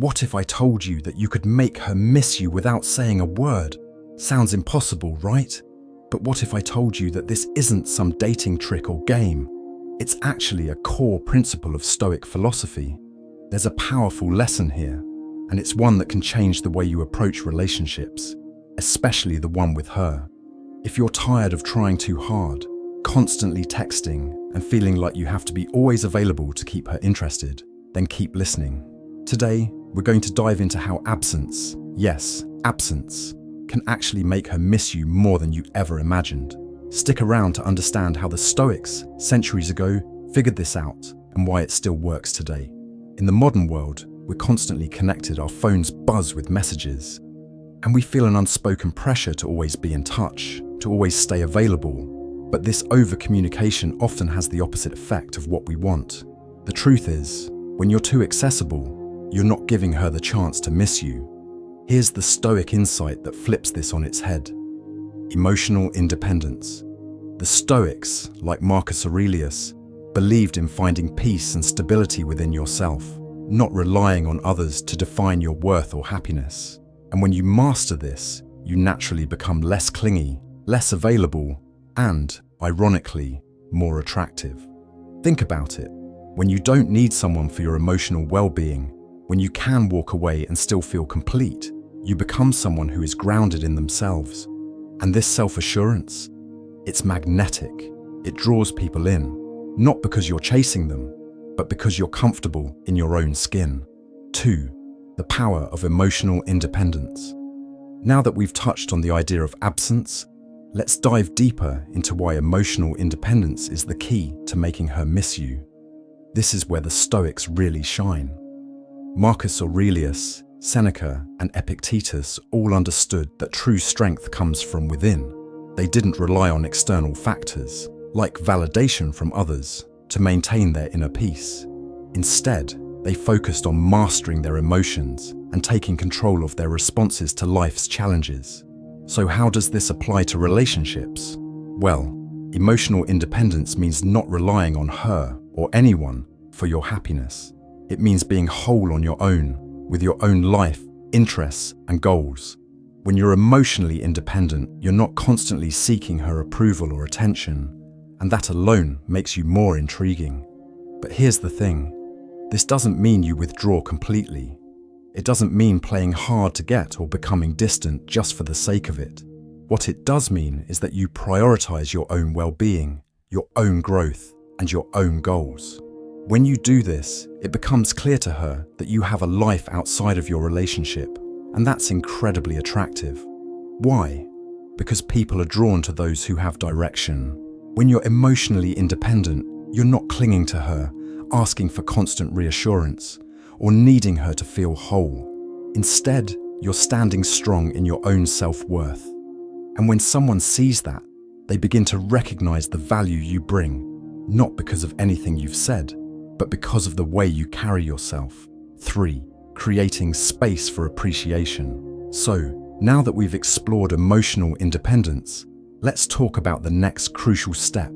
What if I told you that you could make her miss you without saying a word? Sounds impossible, right? But what if I told you that this isn't some dating trick or game? It's actually a core principle of Stoic philosophy. There's a powerful lesson here, and it's one that can change the way you approach relationships, especially the one with her. If you're tired of trying too hard, constantly texting, and feeling like you have to be always available to keep her interested, then keep listening. Today, we're going to dive into how absence, yes, absence, can actually make her miss you more than you ever imagined. Stick around to understand how the Stoics, centuries ago, figured this out and why it still works today. In the modern world, we're constantly connected, our phones buzz with messages, and we feel an unspoken pressure to always be in touch, to always stay available. But this over-communication often has the opposite effect of what we want. The truth is, when you're too accessible, you're not giving her the chance to miss you. Here's the Stoic insight that flips this on its head. Emotional independence. The Stoics, like Marcus Aurelius, believed in finding peace and stability within yourself, not relying on others to define your worth or happiness. And when you master this, you naturally become less clingy, less available, and, ironically, more attractive. Think about it. When you don't need someone for your emotional well-being, when you can walk away and still feel complete, you become someone who is grounded in themselves. And this self-assurance, it's magnetic. It draws people in, not because you're chasing them, but because you're comfortable in your own skin. 2. The power of emotional independence. Now that we've touched on the idea of absence, let's dive deeper into why emotional independence is the key to making her miss you. This is where the Stoics really shine. Marcus Aurelius, Seneca, and Epictetus all understood that true strength comes from within. They didn't rely on external factors, like validation from others, to maintain their inner peace. Instead, they focused on mastering their emotions and taking control of their responses to life's challenges. So how does this apply to relationships? Well, emotional independence means not relying on her or anyone for your happiness. It means being whole on your own, with your own life, interests, and goals. When you're emotionally independent, you're not constantly seeking her approval or attention, and that alone makes you more intriguing. But here's the thing. This doesn't mean you withdraw completely. It doesn't mean playing hard to get or becoming distant just for the sake of it. What it does mean is that you prioritize your own well-being, your own growth, and your own goals. When you do this, it becomes clear to her that you have a life outside of your relationship, and that's incredibly attractive. Why? Because people are drawn to those who have direction. When you're emotionally independent, you're not clinging to her, asking for constant reassurance, or needing her to feel whole. Instead, you're standing strong in your own self-worth. And when someone sees that, they begin to recognize the value you bring, not because of anything you've said, but because of the way you carry yourself. 3. Creating space for appreciation. So, now that we've explored emotional independence, let's talk about the next crucial step,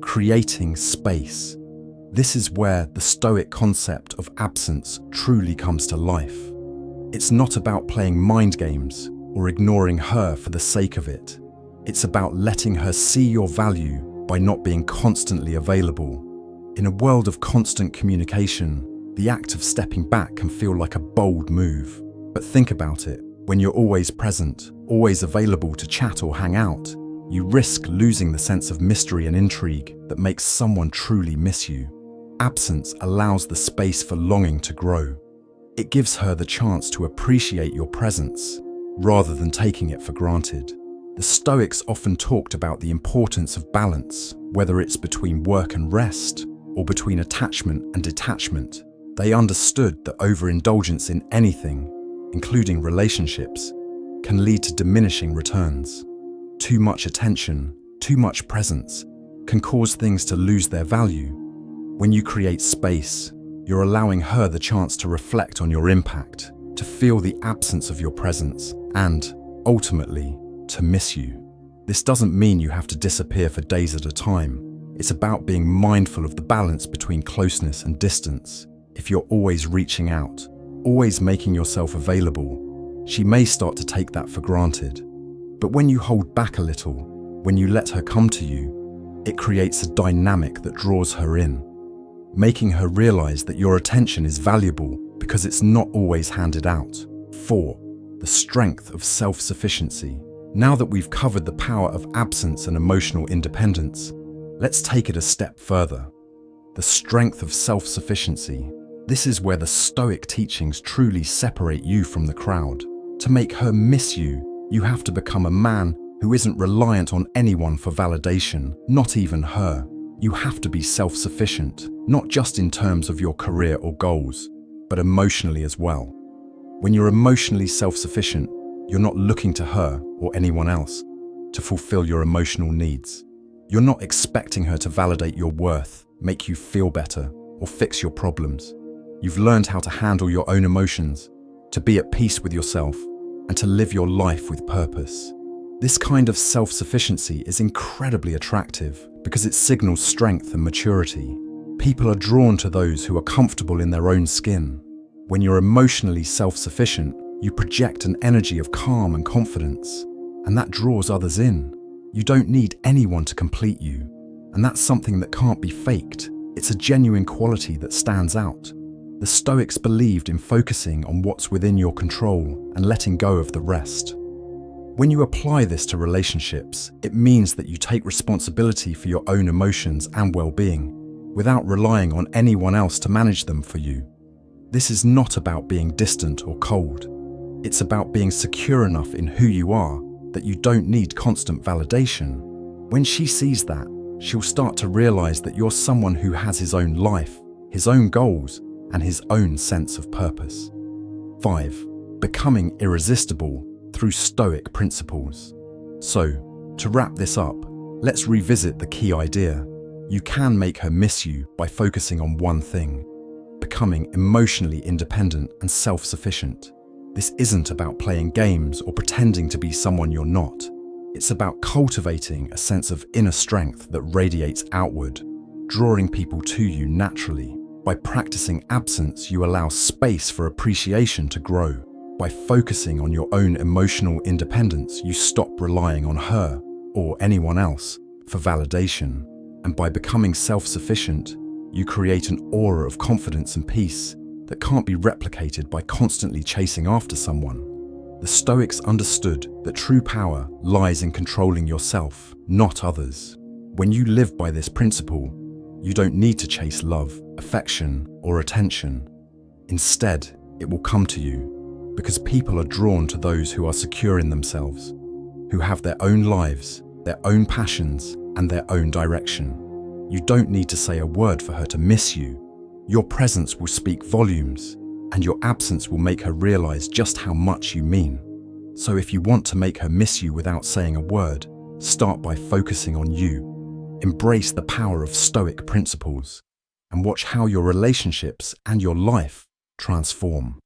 creating space. This is where the Stoic concept of absence truly comes to life. It's not about playing mind games or ignoring her for the sake of it. It's about letting her see your value by not being constantly available. In a world of constant communication, the act of stepping back can feel like a bold move. But think about it. When you're always present, always available to chat or hang out, you risk losing the sense of mystery and intrigue that makes someone truly miss you. Absence allows the space for longing to grow. It gives her the chance to appreciate your presence, rather than taking it for granted. The Stoics often talked about the importance of balance, whether it's between work and rest, or between attachment and detachment. They understood that overindulgence in anything, including relationships, can lead to diminishing returns. Too much attention, too much presence, can cause things to lose their value. When you create space, you're allowing her the chance to reflect on your impact, to feel the absence of your presence, and, ultimately, to miss you. This doesn't mean you have to disappear for days at a time. It's about being mindful of the balance between closeness and distance. If you're always reaching out, always making yourself available, she may start to take that for granted. But when you hold back a little, when you let her come to you, it creates a dynamic that draws her in, making her realize that your attention is valuable because it's not always handed out. 4. The strength of self-sufficiency. Now that we've covered the power of absence and emotional independence, let's take it a step further. The strength of self-sufficiency. This is where the Stoic teachings truly separate you from the crowd. To make her miss you, you have to become a man who isn't reliant on anyone for validation, not even her. You have to be self-sufficient, not just in terms of your career or goals, but emotionally as well. When you're emotionally self-sufficient, you're not looking to her or anyone else to fulfill your emotional needs. You're not expecting her to validate your worth, make you feel better, or fix your problems. You've learned how to handle your own emotions, to be at peace with yourself, and to live your life with purpose. This kind of self-sufficiency is incredibly attractive because it signals strength and maturity. People are drawn to those who are comfortable in their own skin. When you're emotionally self-sufficient, you project an energy of calm and confidence, and that draws others in. You don't need anyone to complete you, and that's something that can't be faked. It's a genuine quality that stands out. The Stoics believed in focusing on what's within your control and letting go of the rest. When you apply this to relationships, it means that you take responsibility for your own emotions and well-being, without relying on anyone else to manage them for you. This is not about being distant or cold. It's about being secure enough in who you are that you don't need constant validation. When she sees that, she'll start to realize that you're someone who has his own life, his own goals, and his own sense of purpose. 5. Becoming irresistible through Stoic principles. So, to wrap this up, let's revisit the key idea. You can make her miss you by focusing on one thing: becoming emotionally independent and self-sufficient. This isn't about playing games or pretending to be someone you're not. It's about cultivating a sense of inner strength that radiates outward, drawing people to you naturally. By practicing absence, you allow space for appreciation to grow. By focusing on your own emotional independence, you stop relying on her or anyone else for validation. And by becoming self-sufficient, you create an aura of confidence and peace that can't be replicated by constantly chasing after someone. The Stoics understood that true power lies in controlling yourself, not others. When you live by this principle, you don't need to chase love, affection, or attention. Instead, it will come to you, because people are drawn to those who are secure in themselves, who have their own lives, their own passions, and their own direction. You don't need to say a word for her to miss you. Your presence will speak volumes, and your absence will make her realize just how much you mean. So if you want to make her miss you without saying a word, start by focusing on you. Embrace the power of Stoic principles, and watch how your relationships and your life transform.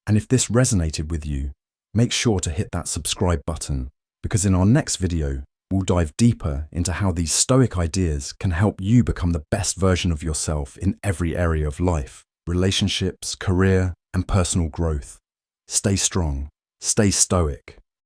And if this resonated with you, make sure to hit that subscribe button, because in our next video, we'll dive deeper into how these Stoic ideas can help you become the best version of yourself in every area of life, relationships, career, and personal growth. Stay strong, stay Stoic,